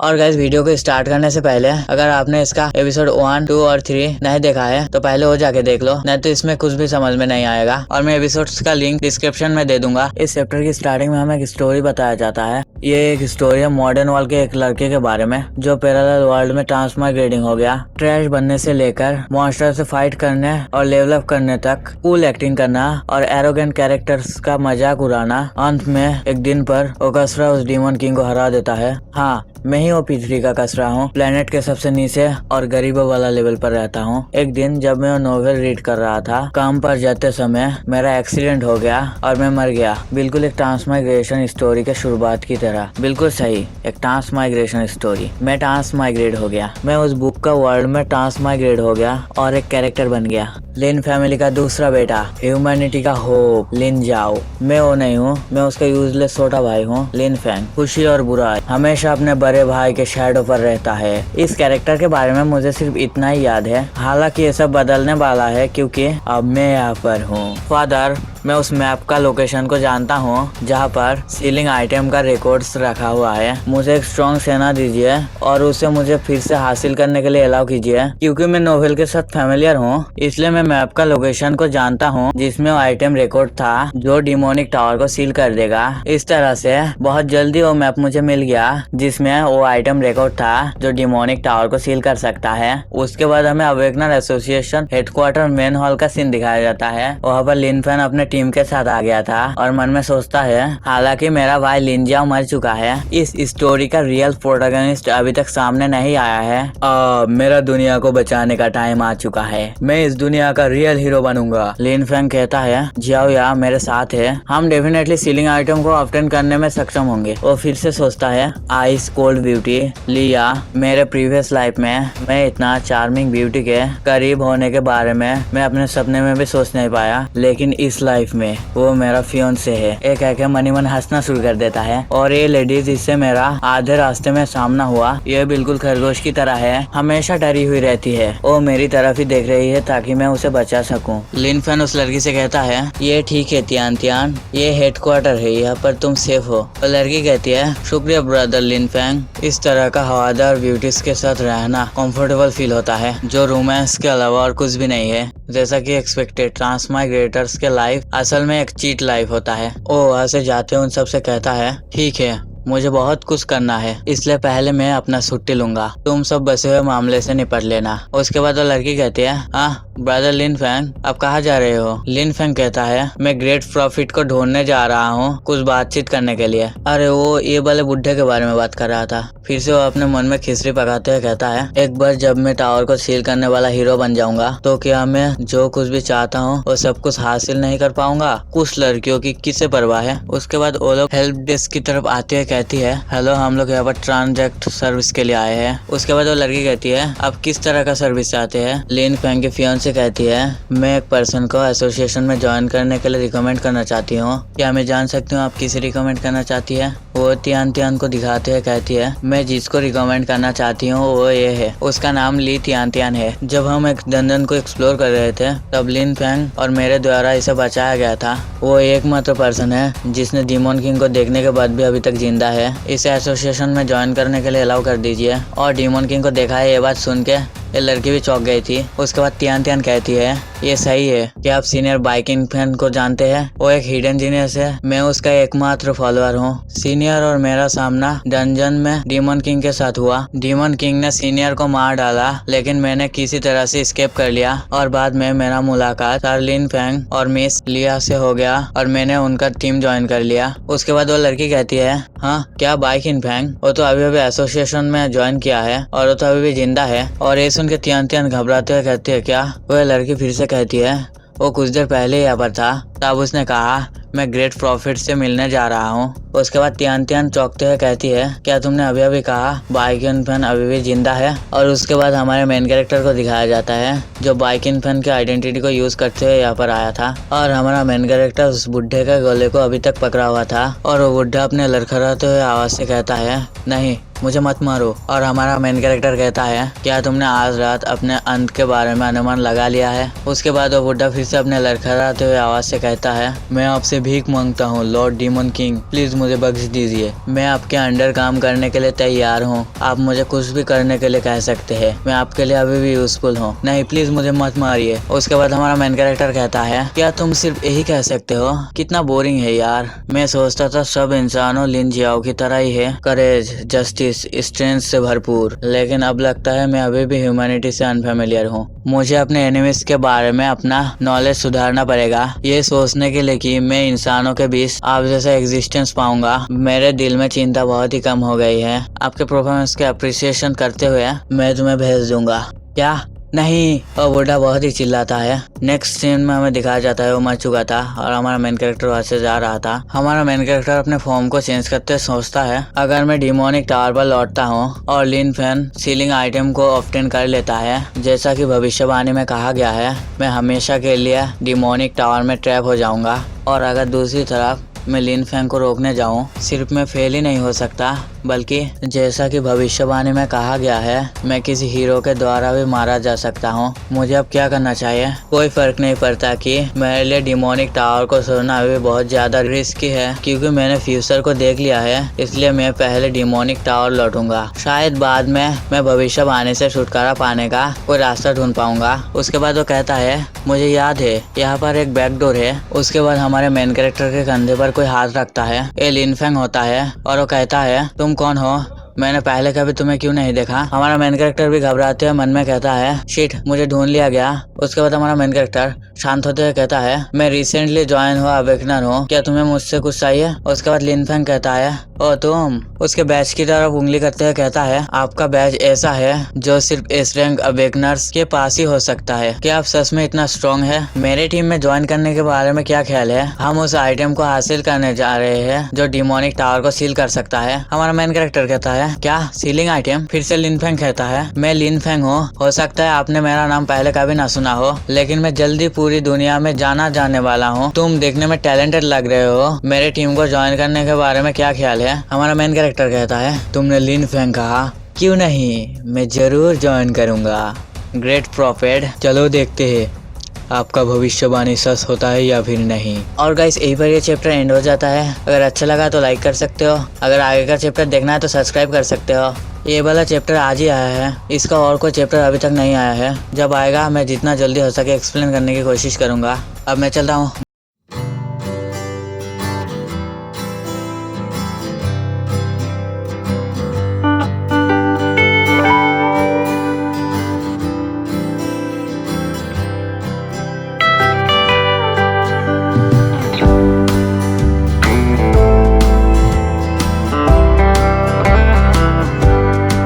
और guys video को start करने से पहले अगर आपने इसका एपिसोड 1, 2 और 3 नहीं देखा है तो पहले वो जाके देख लो, नहीं तो इसमें कुछ भी समझ में नहीं आएगा। और मैं एपिसोड्स का लिंक डिस्क्रिप्शन में दे दूंगा। इस चैप्टर की स्टार्टिंग में हमें एक स्टोरी बताया जाता है। ये एक स्टोरी है मॉडर्न वर्ल्ड के एक लड़के के बारे में जो पैरेलल वर्ल्ड में ट्रांसमाइग्रेटिंग हो गया। ट्रैश बनने से लेकर मॉन्स्टर से फाइट करने और लेवल अप करने तक कूल एक्टिंग करना और एरोगेंट कैरेक्टर्स का मजाक उड़ाना। अंत में एक दिन पर वो कसरा उस डीमन किंग को हरा देता है। हाँ, मैं ही OP3 का कसरा हूँ। प्लेनेट के सबसे नीचे और गरीबों वाला लेवल पर रहता हूँ। एक दिन जब मैं नोवेल रीड कर रहा था, काम पर जाते समय मेरा एक्सीडेंट हो गया और मैं मर गया। बिल्कुल एक ट्रांसमाइग्रेशन स्टोरी के शुरुआत की तरह। बिल्कुल सही, एक ट्रांसमाइग्रेशन स्टोरी। मैं ट्रांसमाइग्रेट हो गया। मैं उस बुक का वर्ल्ड में ट्रांसमाइग्रेट हो गया और एक कैरेक्टर बन गया। लिन फैमिली का दूसरा बेटा, ह्यूमैनिटी का होप, लिन जाओ। मैं वो नहीं हूँ, मैं उसका यूजलेस छोटा भाई हूँ, लिन फैंग। खुशी और बुराई हमेशा अपने बड़े भाई के शैडो पर रहता है। इस कैरेक्टर के बारे में मुझे सिर्फ इतना ही याद है। हालांकि ये सब बदलने वाला है क्योंकि अब मैं यहाँ पर हूँ। फादर, मैं उस मैप का लोकेशन को जानता हूँ जहाँ पर सीलिंग आइटम का रिकॉर्ड्स रखा हुआ है। मुझे एक स्ट्रॉन्ग सेना दीजिए और उसे मुझे फिर से हासिल करने के लिए अलाउ कीजिए। क्योंकि मैं नोवेल के साथ फैमिलियर हूँ, इसलिए मैं मैप का लोकेशन को जानता हूँ जिसमें वो आइटम रिकॉर्ड था जो डिमोनिक टावर को सील कर देगा। इस तरह से बहुत जल्दी वो मैप मुझे मिल गया जिसमें वो आइटम रिकॉर्ड था जो डिमोनिक टावर को सील कर सकता है। उसके बाद हमें awakener association headquarter main hall का सीन दिखाया जाता है। वहाँ पर लिन फैन अपने टीम के साथ आ गया था और मन में सोचता है, हालांकि मेरा भाई लिन जाओ मर चुका है। इस स्टोरी का रियल प्रोटैगनिस्ट अभी तक सामने नहीं आया है। मेरा दुनिया को बचाने का टाइम आ चुका है। मैं इस दुनिया का रियल हीरो बनूंगा। लिन फैंग कहता है, जियाओ या मेरे साथ है, हम डेफिनेटली सीलिंग आइटम को ऑब्टेन करने में सक्षम होंगे। वो फिर से सोचता है, आइस कोल्ड ब्यूटी लिया, मेरे प्रीवियस लाइफ में मैं इतना चार्मिंग ब्यूटी के करीब होने के बारे में मैं अपने सपने में भी सोच नहीं पाया, लेकिन इस लाइफ में वो मेरा फियोंसे है। एक कह के मनी मन हंसना शुरू कर देता है। और ये लेडीज जिससे मेरा आधे रास्ते में सामना हुआ, ये बिल्कुल खरगोश की तरह है, हमेशा डरी हुई रहती है। वो मेरी तरफ ही देख रही है ताकि मैं उसे बचा सकूं। लिन फैन उस लड़की से कहता है, ये ठीक है तियान तियान, ये हेडक्वार्टर है, यहाँ पर तुम सेफ हो। वो लड़की कहती है, शुक्रिया ब्रदर लिन फैंग। इस तरह का हवादार ब्यूटीज के साथ रहना कंफर्टेबल फील होता है, जो रोमांस के अलावा और कुछ भी नहीं है। जैसा कि एक्सपेक्टेड, ट्रांसमाइग्रेटर्स के लाइफ असल में एक चीट लाइफ होता है। वो वहाँ से जाते उन सबसे कहता है, ठीक है, मुझे बहुत कुछ करना है, इसलिए पहले मैं अपना छुट्टी लूंगा, तुम सब बसे हुए मामले से निपट लेना। उसके बाद वो लड़की कहती है, हाँ ब्रदर लिन फैंग, आप कहाँ जा रहे हो? लिन फैंग कहता है, मैं ग्रेट प्रॉफिट को ढूंढने जा रहा हूँ कुछ बातचीत करने के लिए। अरे वो ये वाले बुढ़े के बारे में बात कर रहा था। फिर से वो अपने मन में खिसरी पकाते हुए कहता है, एक बार जब मैं टावर को सील करने वाला हीरो बन जाऊंगा तो क्या मैं जो कुछ भी चाहता हूँ वो सब कुछ हासिल नहीं कर पाऊंगा? कुछ लड़कियों की किसे परवाह है? उसके बाद वो लोग हेल्प डेस्क की तरफ आते हुए कहती है, हेलो, हम लोग यहाँ पर ट्रांजैक्ट सर्विस के लिए आए हैं। उसके बाद वो लड़की कहती है, आप किस तरह का सर्विस चाहते हैं? लिन फैंग की फियांसे कहती है, मैं एक पर्सन को एसोसिएशन में ज्वाइन करने के लिए रिकमेंड करना चाहती हूँ। क्या मैं जान सकती हूँ आप किसे रिकमेंड करना चाहती है? वो तियान तियान को दिखाते हुए कहती है, मैं जिसको रिकमेंड करना चाहती हूँ वो ये है, उसका नाम ली तियान तियान है। जब हम एक डंजन को एक्सप्लोर कर रहे थे तब लिन फैंग और मेरे द्वारा इसे बचाया गया था। वो एकमात्र पर्सन है जिसने डीमन किंग को देखने के बाद भी अभी तक जिंदा है। इसे एसोसिएशन में ज्वाइन करने के लिए अलाउ कर दीजिए। और डीमन किंग को देखा है, ये बात सुन के ये लड़की भी चौंक गई थी। उसके बाद तियान तियान कहती है, ये सही है, क्या आप सीनियर बाइकिंग फैन को जानते हैं? वो एक हिडन जीनियस है, मैं उसका एकमात्र फॉलोअर हूँ। सीनियर और मेरा सामना डंजन में डीमन किंग के साथ हुआ। डीमन किंग ने सीनियर को मार डाला, लेकिन मैंने किसी तरह से एस्केप कर लिया और बाद में मेरा मुलाकात सर लिन फैंग और मिस लिया से हो गया और मैंने उनका टीम ज्वाइन कर लिया। उसके बाद वो लड़की कहती है, हाँ क्या बाइकिंग फैंग? वो तो अभी एसोसिएशन में ज्वाइन किया है और वो तो अभी भी जिंदा है। और ये सुन के तियान तियान घबराते हुए कहती है, क्या? वह लड़की फिर से कहती है, वो कुछ देर पहले यहाँ पर था, तब उसने कहा मैं ग्रेट प्रॉफिट से मिलने जा रहा हूँ। उसके बाद तियान तियान चौंकते हुए कहती है, क्या तुमने अभी अभी कहा बाइकिन फैन अभी भी जिंदा है? और उसके बाद हमारे मेन कैरेक्टर को दिखाया जाता है जो बाइकिन फैन के आइडेंटिटी को यूज करते हुए यहाँ पर आया था। और हमारा मेन कैरेक्टर उस बुढ़े के गले को अभी तक पकड़ा हुआ था और वो बुढ़ा अपने लड़खड़ाते हुए आवाज से कहता है, नहीं मुझे मत मारो। और हमारा मेन कैरेक्टर कहता है, क्या तुमने आज रात अपने अंत के बारे में अनुमान लगा लिया है? उसके बाद वो बुढ़ा फिर से अपने लड़खड़ाते हुए आवाज से कहता कहता है, मैं आपसे भीख मांगता हूँ लॉर्ड डीमन किंग, प्लीज मुझे बख्श दीजिए। मैं आपके अंडर काम करने के लिए तैयार हूँ। आप मुझे कुछ भी करने के लिए कह सकते हैं, मैं आपके लिए अभी भी यूजफुल हूँ। नहीं प्लीज मुझे मत मारिए। उसके बाद हमारा मेन कैरेक्टर कहता है, क्या तुम सिर्फ यही कह सकते हो? कितना बोरिंग है यार। मैं सोचता था सब इंसानों लिन जियाओ की तरह ही है, करेज, जस्टिस, स्ट्रेंथ से भरपूर, लेकिन अब लगता है मैं अभी भी ह्यूमैनिटी से अनफेमिलियर हूँ। मुझे अपने एनिमीज के बारे में अपना नॉलेज सुधारना पड़ेगा, ये सोचने के लिए कि मैं इंसानों के बीच आप जैसा एग्जिस्टेंस पाऊंगा। मेरे दिल में चिंता बहुत ही कम हो गई है। आपके परफॉर्मेंस के अप्रिसिएशन करते हुए मैं तुम्हें भेज दूंगा। क्या? नहीं। और बूढ़ा बहुत ही चिल्लाता है। नेक्स्ट सीन में हमें दिखाया जाता है वो मर चुका था और हमारा मेन कैरेक्टर वहां से जा रहा था। हमारा मेन कैरेक्टर अपने फॉर्म को चेंज करते सोचता है, अगर मैं डिमोनिक टावर पर लौटता हूँ और लिन फैन सीलिंग आइटम को ऑब्टेन कर लेता है, जैसा कि भविष्यवाणी में कहा गया है, मैं हमेशा के लिए डिमोनिक टावर में ट्रैप हो जाऊंगा। और अगर दूसरी तरफ मैं लिन फैंग को रोकने जाऊं, सिर्फ मैं फेल ही नहीं हो सकता, बल्कि जैसा कि भविष्यवाणी में कहा गया है, मैं किसी हीरो के द्वारा भी मारा जा सकता हूं। मुझे अब क्या करना चाहिए? कोई फर्क नहीं पड़ता कि मेरे लिए डिमोनिक टावर को छोड़ना अभी बहुत ज्यादा रिस्की है, क्योंकि मैंने फ्यूचर को देख लिया है, इसलिए मैं पहले डिमोनिक टावर लौटूंगा। शायद बाद में मैं भविष्यवाणी से छुटकारा पाने का कोई रास्ता ढूंढ पाऊंगा। उसके बाद वो कहता है, मुझे याद है यहाँ पर एक बैक डोर है। उसके बाद हमारे मेन कैरेक्टर के कंधे पर कोई हाथ रखता है, ये लिन फैंग होता है और वो कहता है, तुम कौन हो? मैंने पहले कभी तुम्हें क्यों नहीं देखा? हमारा मेन कैरेक्टर भी घबराते हुए मन में कहता है, शिट, मुझे ढूंढ लिया गया। उसके बाद हमारा मेन कैरेक्टर शांत होते हुए कहता है, मैं रिसेंटली ज्वाइन हुआ अवेकनर हूँ, क्या तुम्हें मुझसे कुछ चाहिए? उसके बाद लिन फैंग कहता है, ओ तुम। उसके बैच की तरफ उंगली करते हुए कहता है, आपका बैच ऐसा है जो सिर्फ एस रैंक अवेकनर्स के पास ही हो सकता है। क्या आप सच में इतना स्ट्रॉन्ग है? मेरी टीम में ज्वाइन करने के बारे में क्या ख्याल है? हम उस आइटम को हासिल करने जा रहे हैं जो डिमोनिक टावर को सील कर सकता है। हमारा मेन कैरेक्टर कहता है, क्या सीलिंग आइटम? फिर से लिन फैंग कहता है, मैं लिन फैंग हूँ। हो सकता है आपने मेरा नाम पहले कभी ना सुना हो, लेकिन मैं जल्दी पूरी दुनिया में जाना जाने वाला हूँ। तुम देखने में टैलेंटेड लग रहे हो, मेरे टीम को ज्वाइन करने के बारे में क्या ख्याल है? हमारा मेन कैरेक्टर कहता है, तुमने लिन फैंग कहा, क्यों नहीं, मैं जरूर ज्वाइन करूंगा। ग्रेट प्रॉफिट, चलो देखते हैं आपका भविष्यवाणी सच होता है या फिर नहीं। और गाइस यहीं पर ये चैप्टर एंड हो जाता है। अगर अच्छा लगा तो लाइक कर सकते हो, अगर आगे का चैप्टर देखना है तो सब्सक्राइब कर सकते हो। ये वाला चैप्टर आज ही आया है, इसका और कोई चैप्टर अभी तक नहीं आया है। जब आएगा मैं जितना जल्दी हो सके एक्सप्लेन करने की कोशिश करूंगा। अब मैं चलता हूँ।